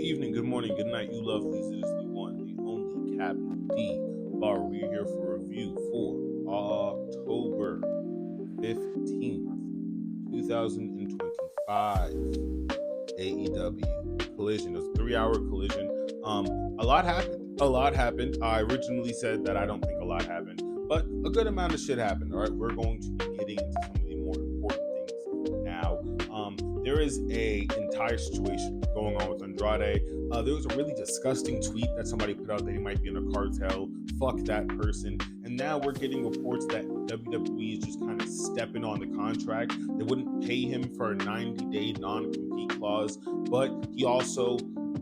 evening, good morning, good night, you lovelies. It is the one, the only Captain D Bar. We are here for a review for October 15th, 2025 AEW Collision. It was a 3-hour collision. A lot happened. I originally said that I don't think a lot happened, but a good amount of shit happened. All right, we're going to be getting into some of the more important things now. There is a entire situation going on with Andrade. There was a really disgusting tweet that somebody put out that he might be in a cartel. Fuck that person. And now we're getting reports that WWE is just kind of stepping on the contract. They wouldn't pay him for a 90-day non-compete clause, but he also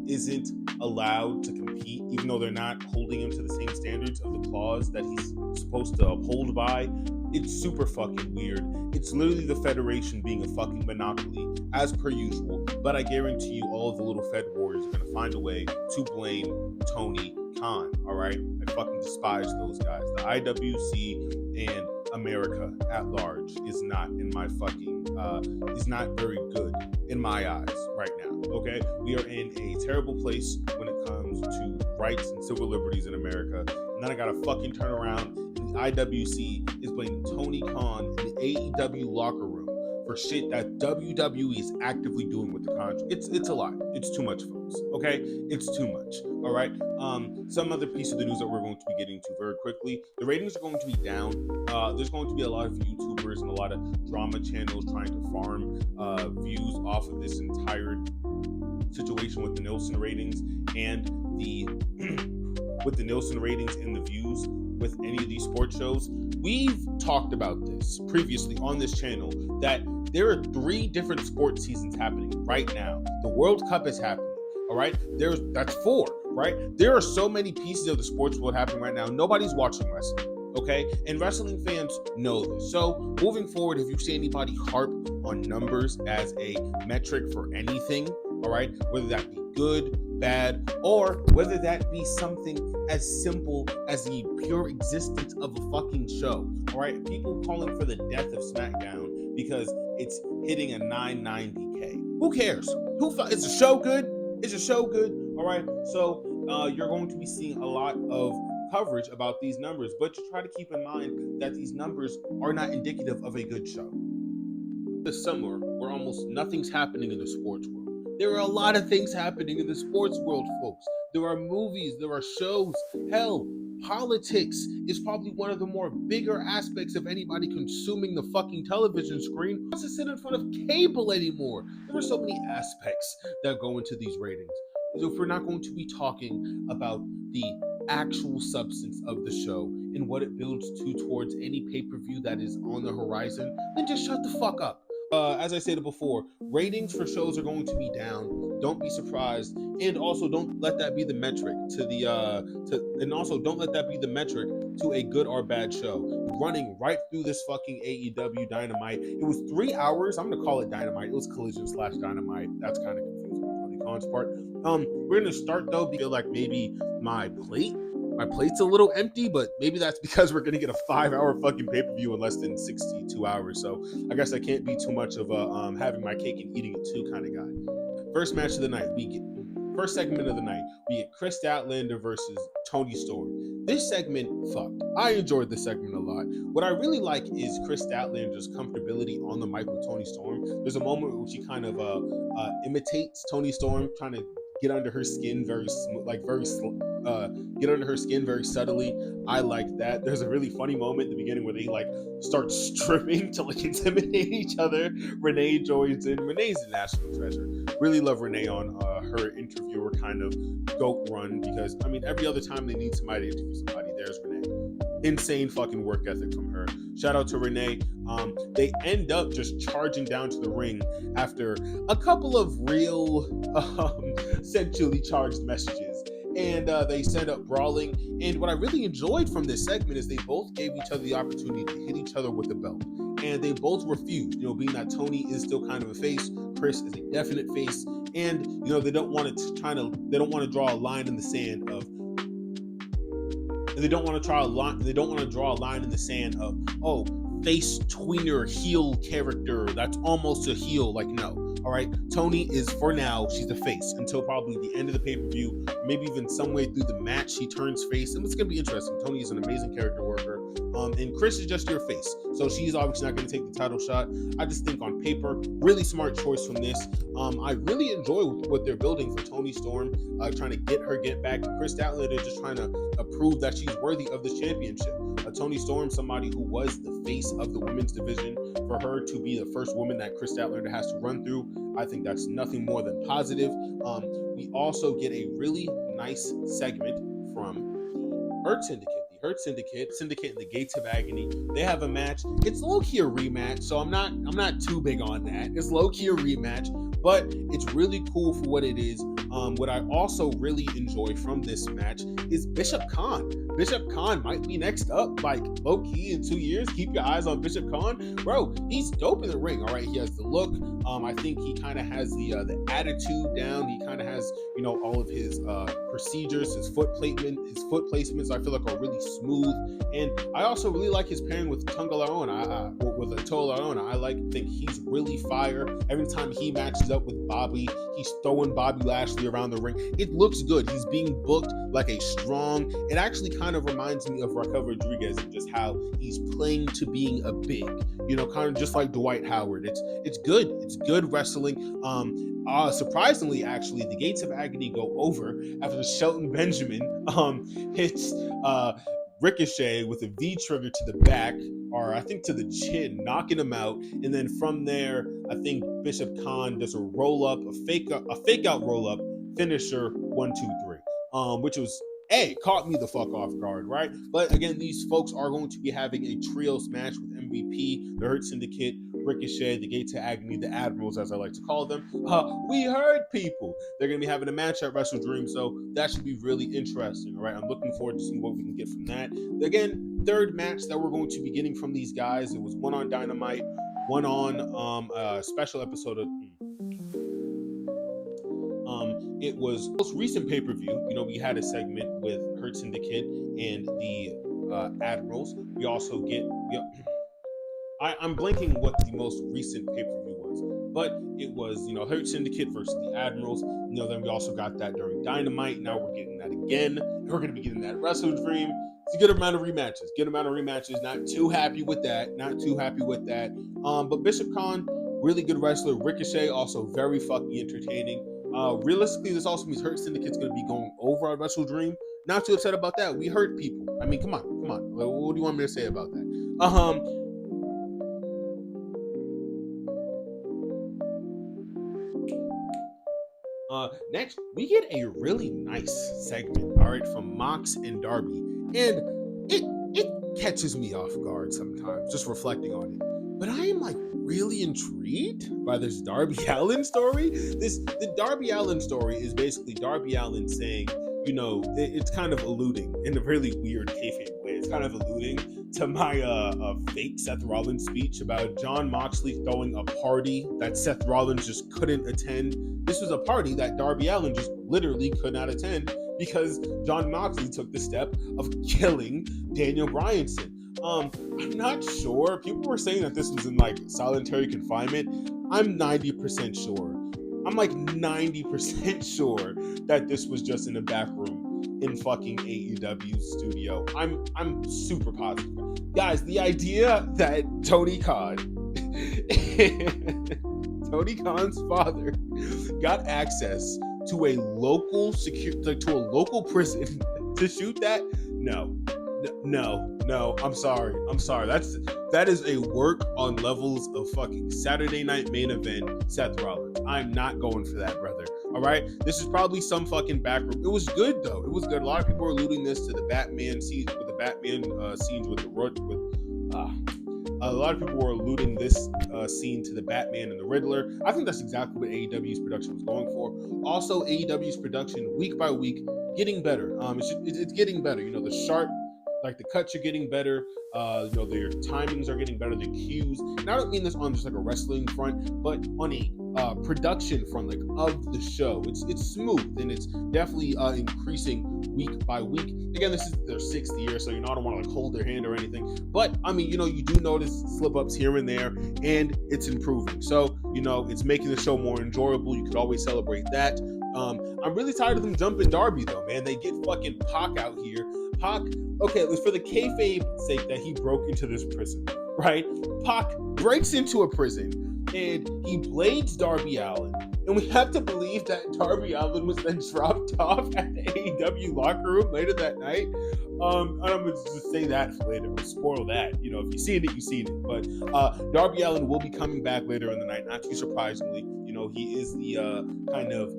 isn't allowed to compete, even though they're not holding him to the same standards of the clause that he's supposed to uphold by. It's super fucking weird. It's literally the Federation being a fucking monopoly, as per usual. But I guarantee you all of the little Fed warriors are going to find a way to blame Tony Khan, all right? I fucking despise those guys. The IWC and America at large is not in my fucking, is not very good in my eyes right now, okay? We are in a terrible place when it comes to rights and civil liberties in America. And then I gotta fucking turn around and the IWC is blaming Tony Khan in the AEW locker room for shit that WWE is actively doing with the contract. It's a lot. It's too much, folks. Okay? It's too much. All right? Some other piece of the news that we're going to be getting to very quickly. The ratings are going to be down. There's going to be a lot of YouTubers and a lot of drama channels trying to farm views off of this entire situation with the Nielsen ratings and the with the Nielsen ratings and the views with any of these sports shows. We've talked about this previously on this channel, that there are 3 different sports seasons happening right now. The World Cup is happening, all right? That's 4, right? There are so many pieces of the sports world happening right now. Nobody's watching wrestling, okay? And wrestling fans know this. So moving forward, if you see anybody harp on numbers as a metric for anything, all right, whether that be good, bad, or whether that be something as simple as the pure existence of a fucking show, all right? People calling for the death of SmackDown because it's hitting a 990K. Who cares? Is the show good? Is the show good? All right, so you're going to be seeing a lot of coverage about these numbers, but you try to keep in mind that these numbers are not indicative of a good show. This summer, where almost nothing's happening in the sports world, there are a lot of things happening in the sports world, folks. There are movies, there are shows. Hell, politics is probably one of the more bigger aspects of anybody consuming the fucking television screen. Who wants to sit in front of cable anymore? There are so many aspects that go into these ratings. So if we're not going to be talking about the actual substance of the show and what it builds to towards any pay-per-view that is on the horizon, then just shut the fuck up. As I said before, ratings for shows are going to be down. Don't be surprised, and also don't let that be the metric to a good or bad show. Running right through this fucking AEW Dynamite. It was 3 hours. I'm gonna call it Dynamite. It was Collision/Dynamite. That's kind of confusing on Tony Khan's part. We're gonna start though. Feel like maybe my plate's a little empty, but maybe that's because we're gonna get a 5-hour fucking pay-per-view in less than 62 hours. So I guess I can't be too much of a having my cake and eating it too kind of guy. First match of the night, first segment of the night, we get Chris Statlander versus Toni Storm. This segment fucked. I enjoyed this segment a lot. What I really like is Chris Statlander's comfortability on the mic with Toni Storm. There's a moment where she kind of imitates Toni Storm, trying to get under her skin get under her skin very subtly. I like that. There's a really funny moment at the beginning where they start stripping to intimidate each other. Renee joins in. Renee's a national treasure. Really love Renee on her interviewer kind of goat run, because every other time they need somebody to interview somebody, there's Renee. Insane fucking work ethic from her. Shout out to Renee. They end up just charging down to the ring after a couple of real sexually charged messages, and they set up brawling. And what I really enjoyed from this segment is they both gave each other the opportunity to hit each other with the belt, and they both refused, being that Tony is still kind of a face, Chris is a definite face, and they don't want to draw a line in the sand of face tweener heel character that's almost a heel. No, All right, Tony is for now, she's the face until probably the end of the pay-per-view, maybe even some way through the match she turns face, and it's gonna be interesting. Tony is an amazing character worker, and Chris is just your face, so she's obviously not gonna take the title shot. I just think on paper, really smart choice from this. I really enjoy what they're building for Toni Storm, trying to get back. Chris Statlander just trying to prove that she's worthy of this championship. Toni Storm, somebody who was the face of the women's division, for her to be the first woman that Chris Statlander has to run through, I think that's nothing more than positive. We also get a really nice segment from Hurt Syndicate. Hurt Syndicate and the Gates of Agony. They have a match. It's low-key a rematch, so I'm not too big on that. It's low-key a rematch, but it's really cool for what it is. What I also really enjoy from this match is Bishop Khan. Bishop Khan might be next up, like low-key in 2 years. Keep your eyes on Bishop Khan. Bro, he's dope in the ring, all right? He has the look. I think he kind of has the attitude down. He kind of has, all of his procedures, his foot placements, I feel like are really smooth. And I also really like his pairing with Tonga Laona, with Toa Laona. Think he's really fire. Every time he matches up with Bobby, he's throwing Bobby Lashley around the ring. It looks good. He's being booked like a strong. It actually kind of reminds me of Raquel Rodriguez and just how he's playing to being a big, kind of just like Dwight Howard. It's good. It's good wrestling. Surprisingly, actually, the Gates of Agony go over after Shelton Benjamin hits Ricochet with a V trigger to the back, or I think to the chin, knocking him out. And then from there, I think Bishop Khan does a roll up, a fake out roll up finisher, 1, 2, 3, which was caught me the fuck off guard, right? But again, these folks are going to be having a trios match with MVP, the Hurt Syndicate, Ricochet, the Gates of Agony, the Admirals, as I like to call them. We heard people. They're going to be having a match at Wrestle Dream, so that should be really interesting, all right? I'm looking forward to seeing what we can get from that. Again, third match that we're going to be getting from these guys. It was one on Dynamite, one on a special episode of... It was most recent pay-per-view. We had a segment with Hurt Syndicate and the Admirals. We also get... I'm blanking what the most recent pay-per-view was, but it was, Hurt Syndicate versus the Admirals. Then we also got that during Dynamite. Now we're getting that again. We're going to be getting that Wrestle Dream. It's a good amount of rematches. Not too happy with that. But Bishop Khan, really good wrestler. Ricochet, also very fucking entertaining. Realistically, this also means Hurt Syndicate's going to be going over on Wrestle Dream. Not too upset about that. We hurt people. I mean, come on. What do you want me to say about that? Next, we get a really nice segment, all right, from Mox and Darby, and it catches me off guard sometimes, just reflecting on it. But I am really intrigued by this Darby Allin story. The Darby Allin story is basically Darby Allin saying, it's kind of alluding in a really weird kayfabe way. It's kind of alluding to my fake Seth Rollins speech about Jon Moxley throwing a party that Seth Rollins just couldn't attend. This was a party that Darby Allin just literally could not attend because Jon Moxley took the step of killing Daniel Bryanson. I'm not sure. People were saying that this was in solitary confinement. I'm 90% sure. I'm 90% sure that this was just in a back room in fucking AEW studio. I'm super positive. Guys, the idea that Tony Khan's father got access to a local prison to shoot that? No, I'm sorry. That is a work on levels of fucking Saturday Night Main Event Seth Rollins. I'm not going for that, brother. All right, this is probably some fucking backroom. It was good though. It was good. A lot of people are alluding this to the Batman scenes with a lot of people were alluding this scene to the Batman and the Riddler. I think that's exactly what AEW's production was going for. Also, AEW's production week by week getting better. It's getting better. The sharp. The cuts are getting better, their timings are getting better, the cues. And I don't mean this on just a wrestling front, but on a production front, like, of the show. It's smooth, and it's definitely increasing week by week. Again, this is their 6th year, so I don't want to like hold their hand or anything. But I mean, you do notice slip ups here and there, and it's improving. So it's making the show more enjoyable. You could always celebrate that. I'm really tired of them jumping Darby though, man. They get fucking Pac out here. Pac, okay, it was for the kayfabe sake that he broke into this prison, right? Pac breaks into a prison and he blades Darby Allin. And we have to believe that Darby Allin was then dropped off at the AEW locker room later that night. I'm gonna just say that for later. We'll spoil that. If you've seen it, you've seen it. But Darby Allin will be coming back later in the night. Not too surprisingly, he is the kind of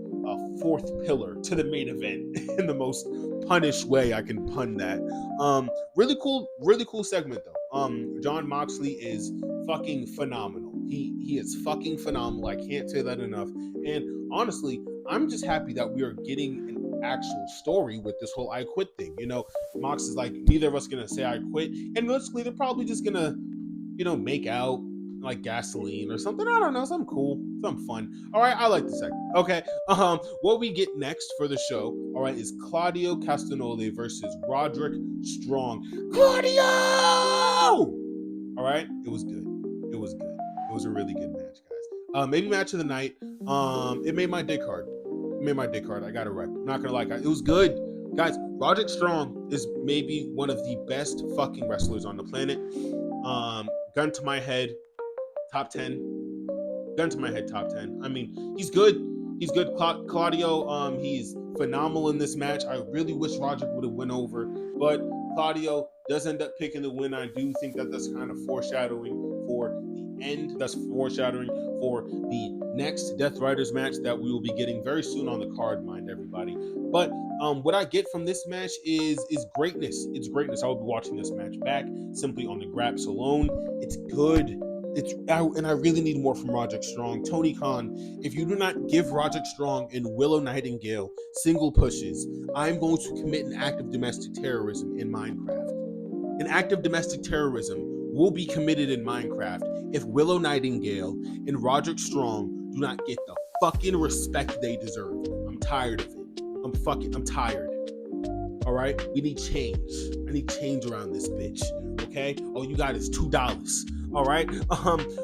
fourth pillar to the main event in the most punish way I can pun that. Really cool segment though. Jon Moxley is fucking phenomenal. He is fucking phenomenal. I can't say that enough. And honestly, I'm just happy that we are getting an actual story with this whole I quit thing. Mox is like, neither of us gonna say I quit, and realistically, they're probably just gonna, make out like gasoline or something. I don't know, something cool, something fun. All right, I like the segment. Okay, what we get next for the show, all right, is Claudio Castagnoli versus Roderick Strong. Claudio! All right, it was good. It was a really good match, guys. Maybe match of the night. It made my dick hard. I got it right. I'm not gonna lie, guys. It was good, guys. Roderick Strong is maybe one of the best fucking wrestlers on the planet. Gun to my head, top 10. Gun to my head, top 10. I mean, he's good. Claudio, he's phenomenal in this match. I really wish Roderick would have went over, but Claudio does end up picking the win. I do think that that's kind of foreshadowing for the end. That's foreshadowing for the next Death Riders match that we will be getting very soon on the card, mind everybody. But what I get from this match is greatness. It's greatness. I will be watching this match back simply on the Graps alone. It's good. And I really need more from Roderick Strong. Tony Khan, if you do not give Roderick Strong and Willow Nightingale single pushes, I'm going to commit an act of domestic terrorism in Minecraft. An act of domestic terrorism will be committed in Minecraft if Willow Nightingale and Roderick Strong do not get the fucking respect they deserve. I'm tired of it. I'm tired. All right? We need change. I need change around this bitch. Okay? All you got is $2. All right?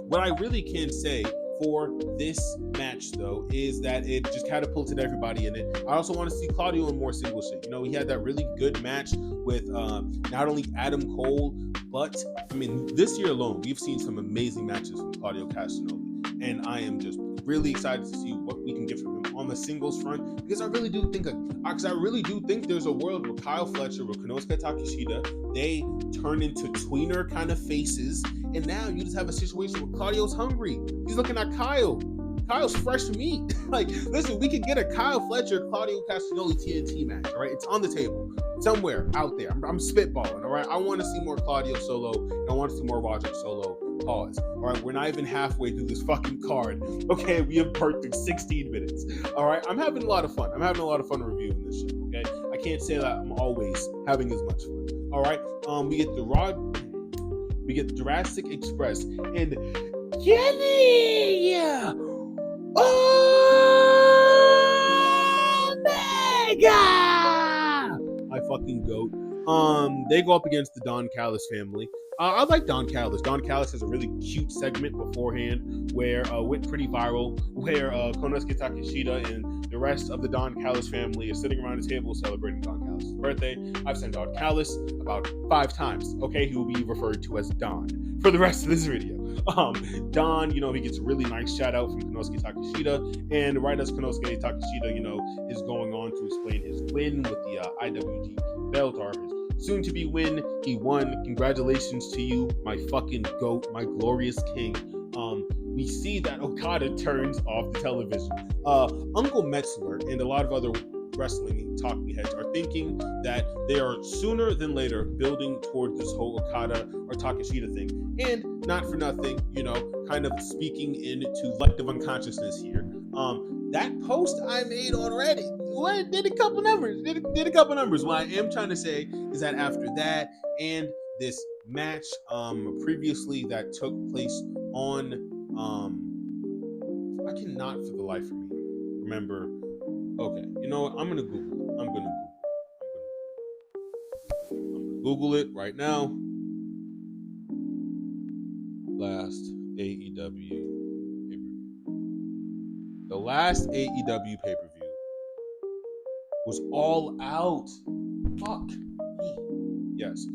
What I really can say for this match, though, is that it just catapulted everybody in it. I also want to see Claudio in more single shit. He had that really good match with not only Adam Cole, but, I mean, this year alone, we've seen some amazing matches from Claudio Castagnoli. And I am just really excited to see what we can get from him on the singles front, because I really do think there's a world where Kyle Fletcher, where Konosuke Takeshita, they turn into tweener kind of faces, and now you just have a situation where Claudio's hungry. He's looking at Kyle. Kyle's fresh meat. Like, listen, we could get a Kyle Fletcher, Claudio Castagnoli TNT match, all right? It's on the table somewhere out there. I'm spitballing, all right? I want to see more Claudio solo, and I want to see more Roderick solo. Pause. All right, we're not even halfway through this fucking card. Okay, we have burnt through 16 minutes. All right, I'm having a lot of fun. Reviewing this show. Okay, I can't say that I'm always having as much fun. All right, we get the Jurassic Express and Kenny Omega, my fucking goat. They go up against the Don Callis family. I like Don Callis. Don Callis has a really cute segment beforehand where went pretty viral, where Konosuke Takeshita and the rest of the Don Callis family are sitting around a table celebrating Don Callis' birthday. I've said Don Callis about 5 times. Okay, he will be referred to as Don for the rest of this video. Don, he gets a really nice shout out from Konosuke Takeshita, and right as Konosuke Takeshita, is going on to explain his win with the IWGP belt, or his soon-to-be win, he won. Congratulations to you, my fucking goat, my glorious king. We see that Okada turns off the television. Uncle Metzler and a lot of other wrestling talking heads are thinking that they are sooner than later building towards this whole Okada or Takeshita thing. And not for nothing, kind of speaking into collective unconsciousness here. That post I made on Reddit did a couple numbers. What I am trying to say is that after that and this match previously that took place on I cannot for the life of me remember. Okay, you know what? I'm gonna Google it. I'm gonna Google it right now. Last AEW pay per view. The last AEW pay per view was All Out. Fuck me. Yes.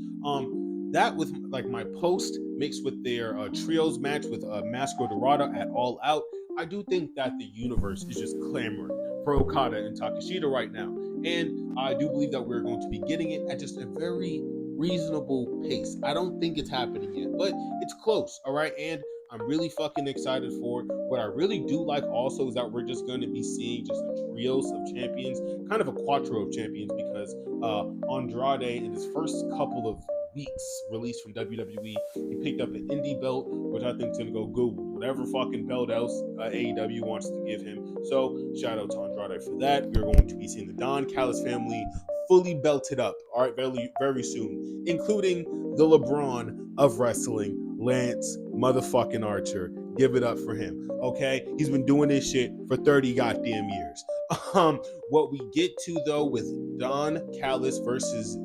That with like my post mixed with their trios match with Masco Dorada at All Out, I do think that the universe is just clamoring for Okada and Takeshita right now, and I do believe that we're going to be getting it at just a very reasonable pace. I don't think it's happening yet, but it's close. All right, and I'm really fucking excited for it. What I really do like also is that we're just going to be seeing just a trios of champions, kind of a quattro of champions, because Andrade in his first couple of weeks released from WWE, he picked up an indie belt, which I think is going to go good with whatever fucking belt else AEW wants to give him. So shout out to Andrade for that. We're going to be seeing the Don Callis family fully belted up, all right, very, very soon, including the LeBron of wrestling, Lance motherfucking Archer. Give it up for him, okay? He's been doing this shit for 30 goddamn years. What we get to though with Don Callis versus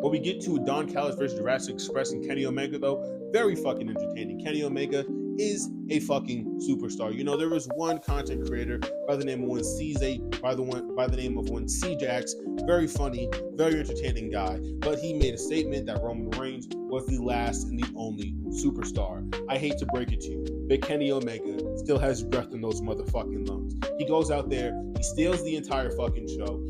what we get to with Don Callis versus Jurassic Express and Kenny Omega though, very fucking entertaining. Kenny Omega is a fucking superstar. You know, there was one content creator by the name of one CJ, by the name of one CJax, very funny, very entertaining guy, but he made a statement that Roman Reigns was the last and the only superstar. I hate to break it to you, but Kenny Omega still has breath in those motherfucking lungs. He goes out there, he steals the entire fucking show.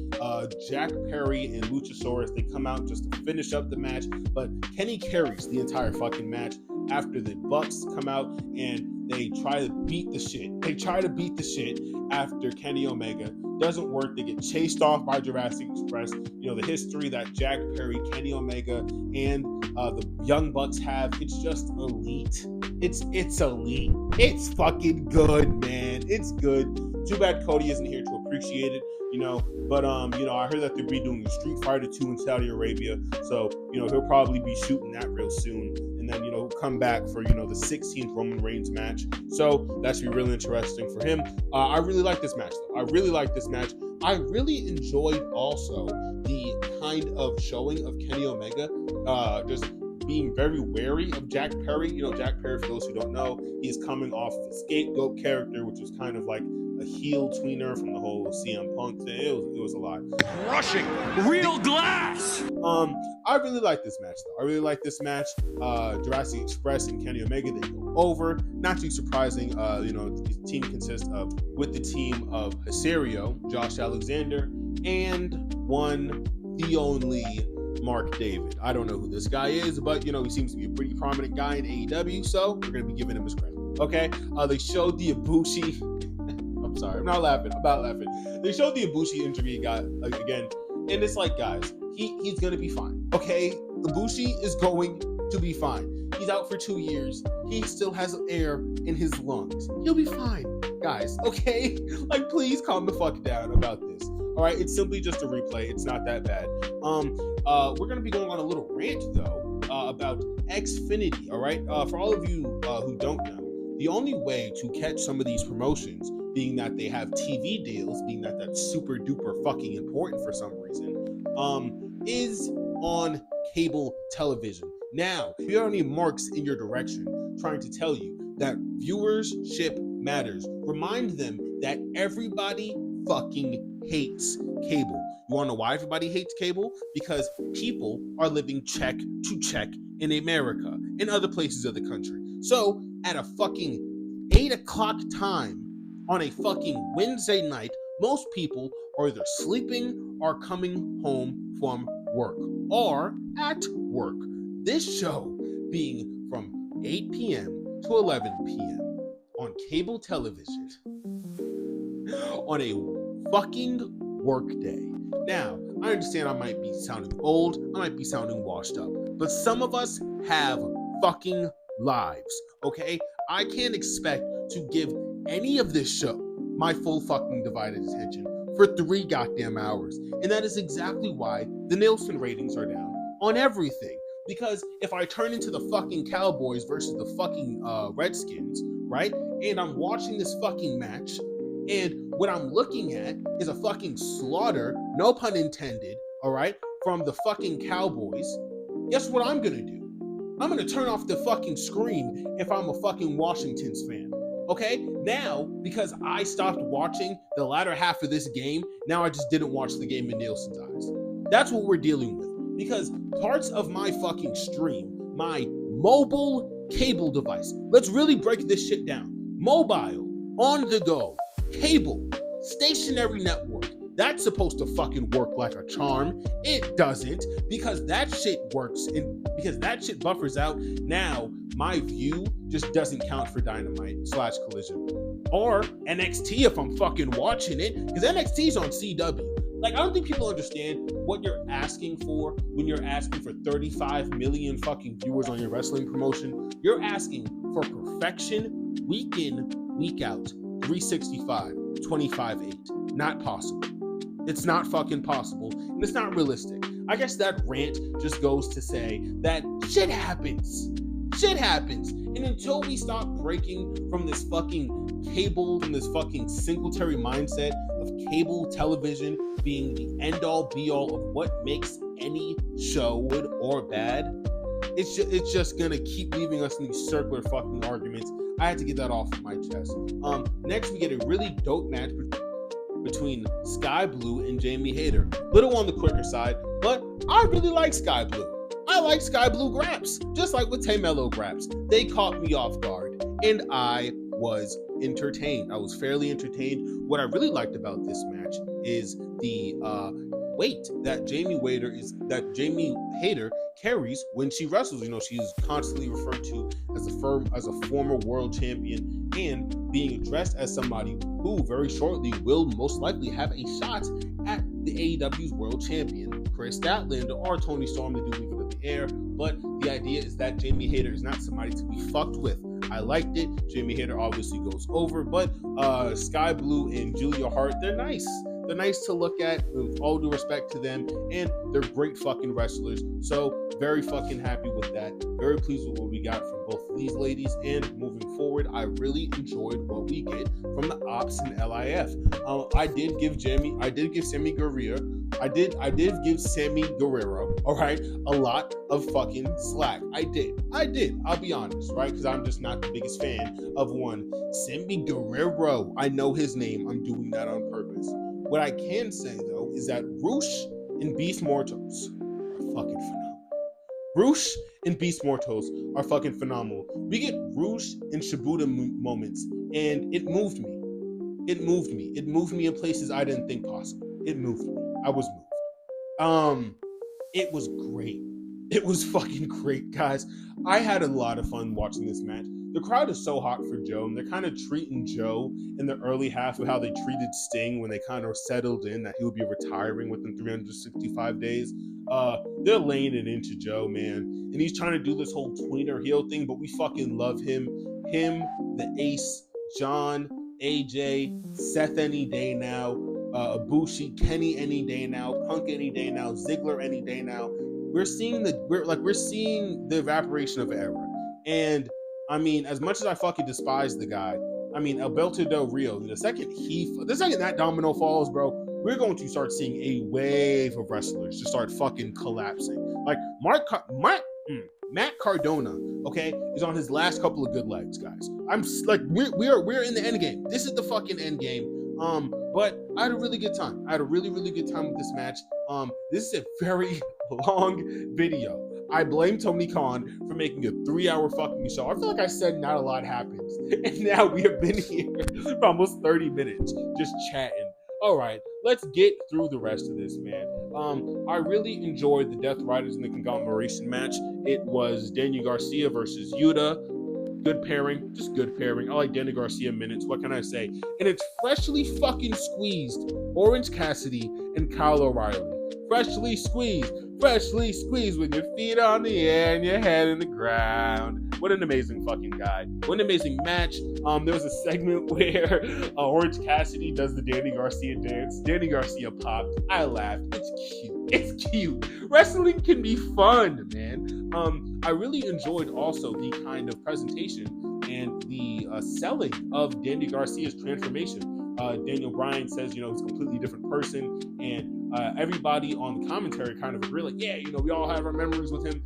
Jack Perry and Luchasaurus, they come out just to finish up the match, but Kenny carries the entire fucking match after the Bucks come out and they try to beat the shit. They try to beat the shit after Kenny Omega. Doesn't work. They get chased off by Jurassic Express. You know, the history that Jack Perry, Kenny Omega, and the Young Bucks have, it's just elite. It's elite. It's fucking good, man. It's good. Too bad Cody isn't here to appreciate it, you know. But you know, I heard that they're redoing Street Fighter 2 in Saudi Arabia, so you know he'll probably be shooting that real soon, and then you know come back for you know the 16th Roman Reigns match. So that should be really interesting for him. I really like this match, though. I really like this match. I really enjoyed also the kind of showing of Kenny Omega, just being very wary of Jack Perry. You know, Jack Perry, for those who don't know, he is coming off of a scapegoat character, which was kind of like a heel tweener from the whole CM Punk thing. It was a lot. Crushing real glass. I really like this match though. I really like this match. Jurassic Express and Kenny Omega, they go over. Not too surprising. You know, the team consists of the team of Hisario, Josh Alexander, and the only Mark David. I don't know who this guy is, but you know, he seems to be a pretty prominent guy in AEW, so we're gonna be giving him his credit. Okay. They showed the Ibushi. I'm sorry, I'm not laughing. I'm about laughing. They showed the Ibushi injury guy again, and it's like, guys, he's gonna be fine. Okay, Ibushi is going to be fine. He's out for 2 years. He still has air in his lungs. He'll be fine, guys. Okay, like please calm the fuck down about this. All right, it's simply just a replay. It's not that bad. We're gonna be going on a little rant though about Xfinity. All right, for all of you who don't know, the only way to catch some of these promotions, being that they have TV deals, being that that's super duper fucking important for some reason, is on cable television. Now, if you have any marks in your direction trying to tell you that viewership matters, remind them that everybody fucking hates cable. You wanna know why everybody hates cable? Because people are living check to check in America, in other places of the country. So at a fucking 8 o'clock time on a fucking Wednesday night, most people are either sleeping or coming home from work or at work. This show being from 8 p.m. to 11 p.m. on cable television on a fucking work day. Now, I understand I might be sounding old, I might be sounding washed up, but some of us have fucking lives, okay? I can't expect to give any of this show my full fucking divided attention for 3 goddamn hours. And that is exactly why the Nielsen ratings are down on everything. Because if I turn into the fucking Cowboys versus the fucking Redskins, right? and I'm watching this fucking match, and what I'm looking at is a fucking slaughter, no pun intended, all right, from the fucking Cowboys. Guess what I'm gonna do? I'm gonna turn off the fucking screen if I'm a fucking Washington's fan. Okay? Now, because I stopped watching the latter half of this game, now I just didn't watch the game in Nielsen's eyes. That's what we're dealing with. Because parts of my fucking stream, my mobile cable device, let's really break this shit down. Mobile, on the go, cable, stationary network. That's supposed to fucking work like a charm. It doesn't, because that shit works and because that shit buffers out. Now my view just doesn't count for Dynamite/Collision or NXT if I'm fucking watching it, because NXT's on CW. Like, I don't think people understand what you're asking for when you're asking for 35 million fucking viewers on your wrestling promotion. You're asking for perfection week in, week out, 365, 25/8. Not possible. It's not fucking possible, and it's not realistic. I guess that rant just goes to say that shit happens. Shit happens. And until we stop breaking from this fucking cable and this fucking singletary mindset of cable television being the end-all be-all of what makes any show good or bad, it's just gonna keep leaving us in these circular fucking arguments. I had to get that off of my chest. Next we get a really dope match between Sky Blue and Jamie Hayter. Little on the quicker side, but I really like Sky Blue. I like Sky Blue graps, just like with Tay Mello graps. They caught me off guard, and I was entertained. I was fairly entertained. What I really liked about this match is the weight that Jamie Hayter carries when she wrestles. You know, she is constantly referred to as a former world champion and being addressed as somebody who very shortly will most likely have a shot at the AEW's world champion, Chris Statlander or Tony Storm. They do leave it in the air, but the idea is that Jamie Hayter is not somebody to be fucked with. I liked it. Jamie Hayter obviously goes over, but Sky Blue and Julia Hart, they're nice. They're nice to look at, with all due respect to them, and they're great fucking wrestlers. So very fucking happy with that. Very pleased with what we got from both of these ladies. And moving forward, I really enjoyed what we get from the Ops and LIF. I did give Sammy Guerrero, all right, a lot of fucking slack. I did. I'll be honest, right? Because I'm just not the biggest fan of one Sammy Guerrero. I know his name. I'm doing that on purpose. What I can say, though, is that Roosh and Beast Mortos are fucking phenomenal. Roosh and Beast Mortos are fucking phenomenal. We get Roosh and Shibuya moments, and it moved me. It moved me in places I didn't think possible. It moved me. I was moved. It was great. It was fucking great, guys. I had a lot of fun watching this match. The crowd is so hot for Joe, and they're kind of treating Joe in the early half of how they treated Sting when they kind of settled in that he would be retiring within 365 days. They're laying it into Joe, man. And he's trying to do this whole tweener heel thing, but we fucking love him. Him, the Ace, John, AJ, Seth any day now, Ibushi, Kenny any day now, Punk any day now, Ziggler any day now. We're seeing the evaporation of an era. And I mean, as much as I fucking despise the guy, I mean, Alberto Del Rio, the second that domino falls, bro, we're going to start seeing a wave of wrestlers just start fucking collapsing. Like Matt Cardona, okay, is on his last couple of good legs, guys. I'm like, we're in the end game. This is the fucking end game. But I had a really good time. I had a really, really good time with this match. This is a very long video. I blame Tony Khan for making a 3-hour fucking show. I feel like I said not a lot happens. And now we have been here for almost 30 minutes just chatting. All right, let's get through the rest of this, man. I really enjoyed the Death Riders in the conglomeration match. It was Daniel Garcia versus Yuta. Good pairing, just good pairing. I like Daniel Garcia minutes. What can I say? And it's freshly fucking squeezed Orange Cassidy and Kyle O'Reilly. Freshly squeezed with your feet on the air and your head in the ground. What an amazing fucking guy. What an amazing match. There was a segment where Orange Cassidy does the Danny Garcia dance. Danny Garcia popped. I laughed. It's cute. Wrestling can be fun, man. I really enjoyed also the kind of presentation and the selling of Danny Garcia's transformation. Daniel Bryan says, he's a completely different person, and everybody on the commentary kind of agree, like, yeah, we all have our memories with him.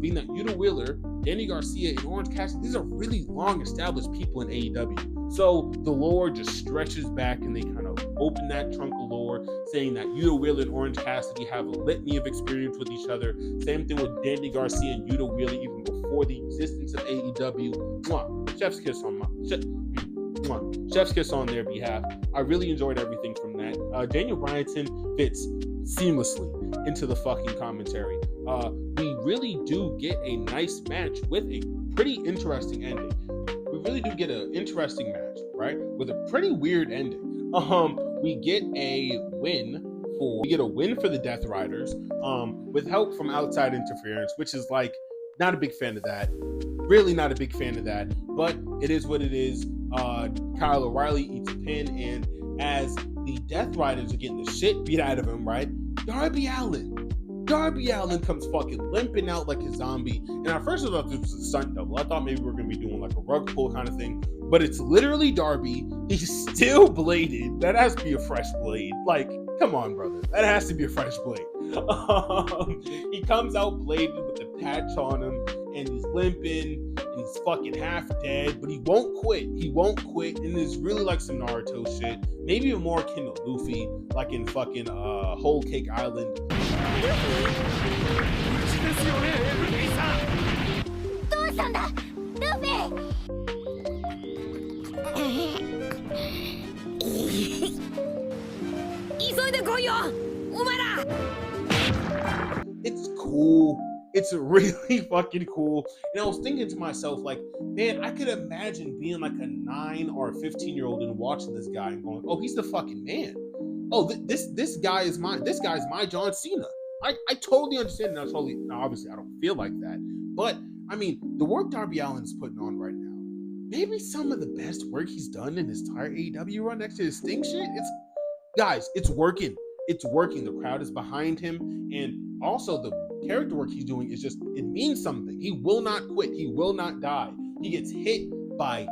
Being that Yuta Wheeler, Danny Garcia, and Orange Cassidy, these are really long established people in AEW. So the lore just stretches back, and they kind of open that trunk of lore, saying that Yuta Wheeler and Orange Cassidy have a litany of experience with each other. Same thing with Danny Garcia and Yuta Wheeler, even before the existence of AEW. Mwah. Chef's kiss on my chef's kiss on their behalf. I really enjoyed everything from that. Daniel Bryan fits seamlessly into the fucking commentary. We really do get a nice match with a pretty interesting ending. We really do get an interesting match, right? With a pretty weird ending. We get a win for the Death Riders, with help from outside interference, which is like not a big fan of that. Really not a big fan of that, but it is what it is. Kyle O'Reilly eats a pin, and as the Death Riders are getting the shit beat out of him, right? Darby Allin comes fucking limping out like a zombie. And at first I thought this was a stunt double. I thought maybe we were going to be doing like a rug pull kind of thing, but it's literally Darby. He's still bladed. That has to be a fresh blade. Like, come on, brother. That has to be a fresh blade. He comes out bladed with the patch on him, and he's limping, and he's fucking half dead, but he won't quit. And it's really like some Naruto shit. Maybe even more akin to Luffy, like in fucking Whole Cake Island. どうしたんだルフィ急いで来いよお前ら It's cool. It's really fucking cool. And I was thinking to myself, like, man, I could imagine being like a 9 or 15-year-old and watching this guy and going, oh, he's the fucking man. Oh, this guy is my John Cena. I totally understand. Now, obviously, I don't feel like that. But, I mean, the work Darby Allin is putting on right now, maybe some of the best work he's done in his entire AEW run next to his Sting shit. It's working. It's working. The crowd is behind him. And also, the character work he's doing is just, it means something. He will not quit. He will not die. He gets hit by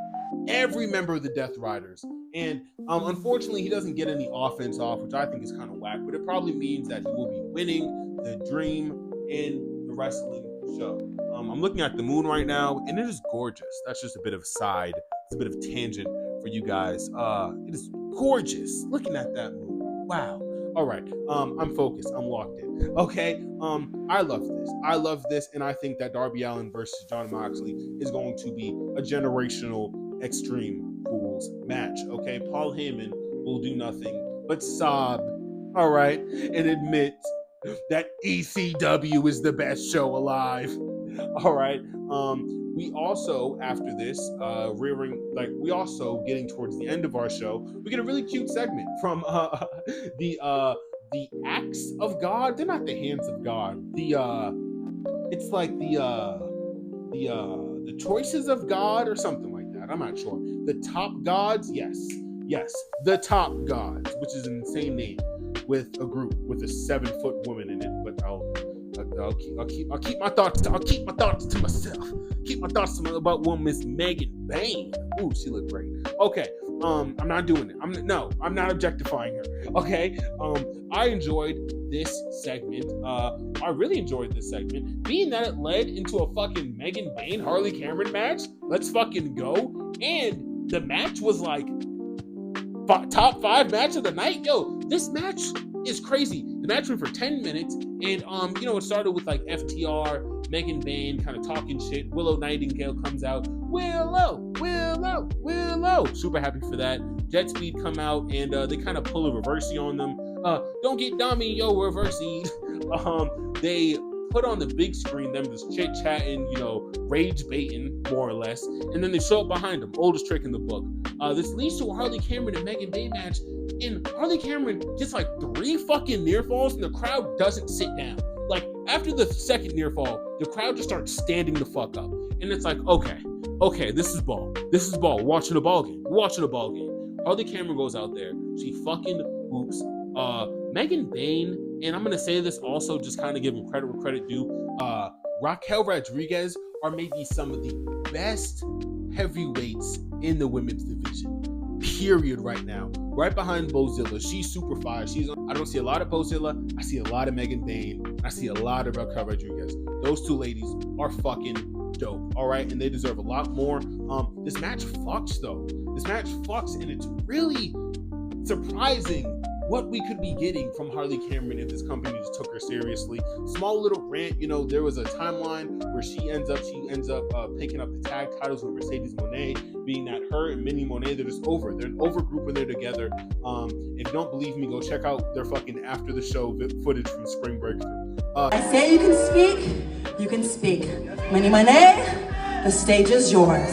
every member of the Death Riders. And unfortunately, he doesn't get any offense off, which I think is kind of whack, but it probably means that he will be winning the dream in the wrestling show. I'm looking at the moon right now, and it is gorgeous. That's just a bit of a side. It's a bit of a tangent for you guys. It is gorgeous looking at that moon. Wow. All right. I'm focused. I'm locked in. Okay. I love this. And I think that Darby Allin versus Jon Moxley is going to be a generational Extreme Rules match. Okay. Paul Heyman will do nothing but sob. All right. And admit that ECW is the best show alive. All right. We also, after this, we also getting towards the end of our show, we get a really cute segment from the acts of God. They're not the hands of God. It's like the choices of God or something like that. I'm not sure. The Top Gods, yes, the Top Gods, which is an insane name, with a group with a 7-foot woman in it. But I'll keep my thoughts to myself. Keep my thoughts about one Miss Megan Bain. Ooh, she looked great. Okay, I'm not doing it. I'm not objectifying her. Okay, I enjoyed this segment. I really enjoyed this segment, being that it led into a fucking Megan Bain Harley Cameron match. Let's fucking go. And the match was like top 5 match of the night. Yo, this match is crazy. The match went for 10 minutes, and it started with like FTR, Megan Bain kind of talking shit. Willow Nightingale comes out. Willow. Super happy for that. Jet Speed come out, and they kind of pull a reversey on them. Don't get dummy, yo, reversey. They put on the big screen them just chit-chatting, rage baiting, more or less. And then they show up behind them. Oldest trick in the book. This leads to a Harley Cameron and Megan Bain match. And Harley Cameron gets like 3 fucking near falls, and the crowd doesn't sit down. Like, after the second near fall, the crowd just starts standing the fuck up. And it's like, okay, this is ball. We're watching a ball game. Harley Cameron goes out there. She fucking whoops. Megan Bain, and I'm going to say this also, just kind of giving credit where credit due, Raquel Rodriguez are maybe some of the best heavyweights in the women's division. Period. Right now, right behind Bozilla. She's super fire. I don't see a lot of Bozilla. I see a lot of Megan Bayne. I see a lot of Raquel Rodriguez. Those two ladies are fucking dope. All right, and they deserve a lot more. This match fucks though. This match fucks, and it's really surprising what we could be getting from Harley Cameron if this company just took her seriously. Small little rant, there was a timeline where she ends up picking up the tag titles with Mercedes Moné, being that her and Minnie Monet, they're just over. They're an over group when they're together. If you don't believe me, go check out their fucking after the show footage from Spring Breakthrough. I say you can speak, you can speak. Minnie Monet, the stage is yours.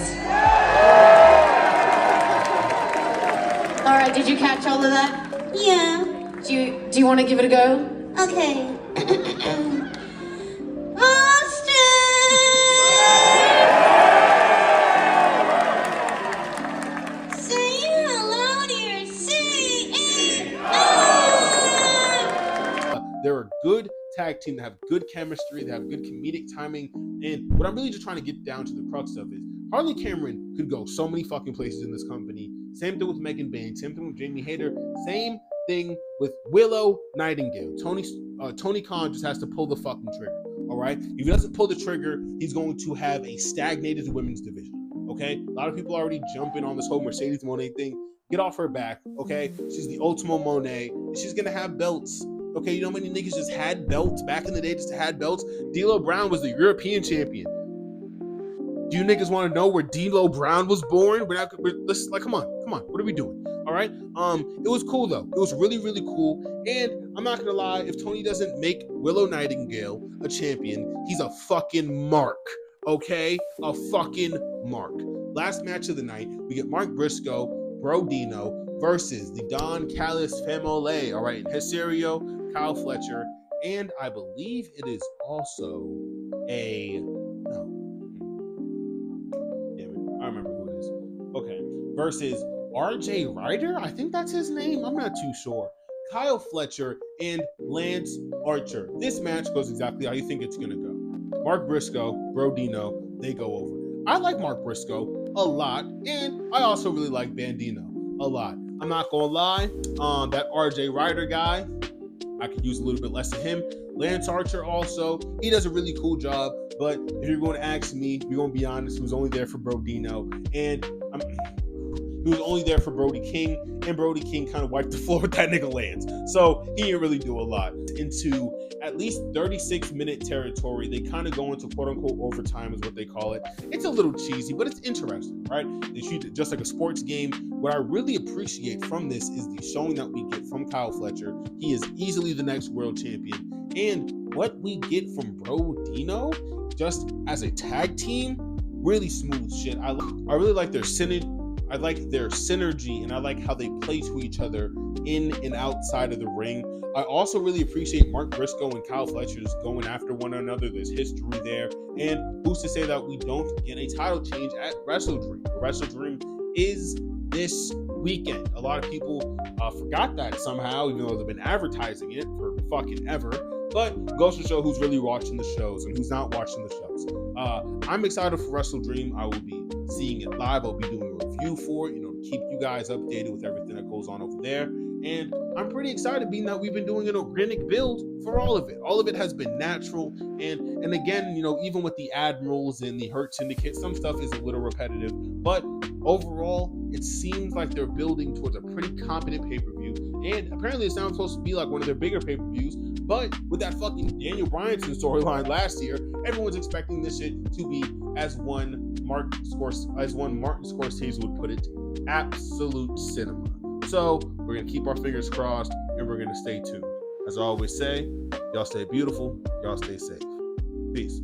All right, did you catch all of that? Yeah. Do you want to give it a go? Okay. They're a good tag team. They have good chemistry. They have good comedic timing. And what I'm really just trying to get down to the crux of is Harley Cameron could go so many fucking places in this company. Same thing with Megan Bayne. Same thing with Jamie Hayter. Same thing with Willow Nightingale. Tony Khan just has to pull the fucking trigger. All right. If he doesn't pull the trigger, he's going to have a stagnated women's division. Okay. A lot of people are already jumping on this whole Mercedes Moné thing. Get off her back. Okay. She's the Ultimo Monet. She's gonna have belts. Okay, you know how many niggas just had belts back in the day, just had belts? D'Lo Brown was the European champion. Do you niggas want to know where D'Lo Brown was born? Come on. What are we doing? All right. It was cool though. It was really, really cool. And I'm not gonna lie, if Tony doesn't make Willow Nightingale a champion, he's a fucking mark. Okay, a fucking mark. Last match of the night, we get Mark Briscoe, Bro Dino versus the Don Callis Family. All right, Hisario, Kyle Fletcher, and I believe it is also I remember who it is. Okay, versus RJ Ryder. I think that's his name. I'm not too sure. Kyle Fletcher and Lance Archer. This match goes exactly how you think it's gonna go. Mark Briscoe, Bro Dino, they go over. I like Mark Briscoe a lot, and I also really like Bandino a lot. I'm not gonna lie, that RJ Ryder guy, I could use a little bit less of him. Lance Archer also, he does a really cool job, but if you're going to ask me, we're going to be honest, he was only there for Brodino, and he was only there for Brody King, and Brody King kind of wiped the floor with that nigga Lance. So he didn't really do a lot. Into at least 36-minute territory, they kind of go into quote-unquote overtime is what they call it. It's a little cheesy, but it's interesting, right? They treat it just like a sports game. What I really appreciate from this is the showing that we get from Kyle Fletcher. He is easily the next world champion. And what we get from Bro Dino, just as a tag team, really smooth shit. I really like their synergy. I like their synergy, and I like how they play to each other in and outside of the ring. I also really appreciate Mark Briscoe and Kyle Fletcher just going after one another. There's history there. And who's to say that we don't get a title change at Wrestle Dream? Wrestle Dream is this weekend. A lot of people forgot that somehow, even though they've been advertising it for fucking ever. But goes to show who's really watching the shows and who's not watching the shows. I'm excited for Wrestle Dream. I will be seeing it live. I'll be doing a review for it, to keep you guys updated with everything that goes on over there. And I'm pretty excited, being that we've been doing an organic build for all of it. All of it has been natural. And again, even with the Admirals and the Hurt Syndicate, some stuff is a little repetitive. But overall, it seems like they're building towards a pretty competent pay-per-view. And apparently it's not supposed to be like one of their bigger pay-per-views. But with that fucking Daniel Bryanson storyline last year, everyone's expecting this shit to be, as one Martin Scorsese would put it, absolute cinema. So we're going to keep our fingers crossed, and we're going to stay tuned. As I always say, y'all stay beautiful, y'all stay safe. Peace.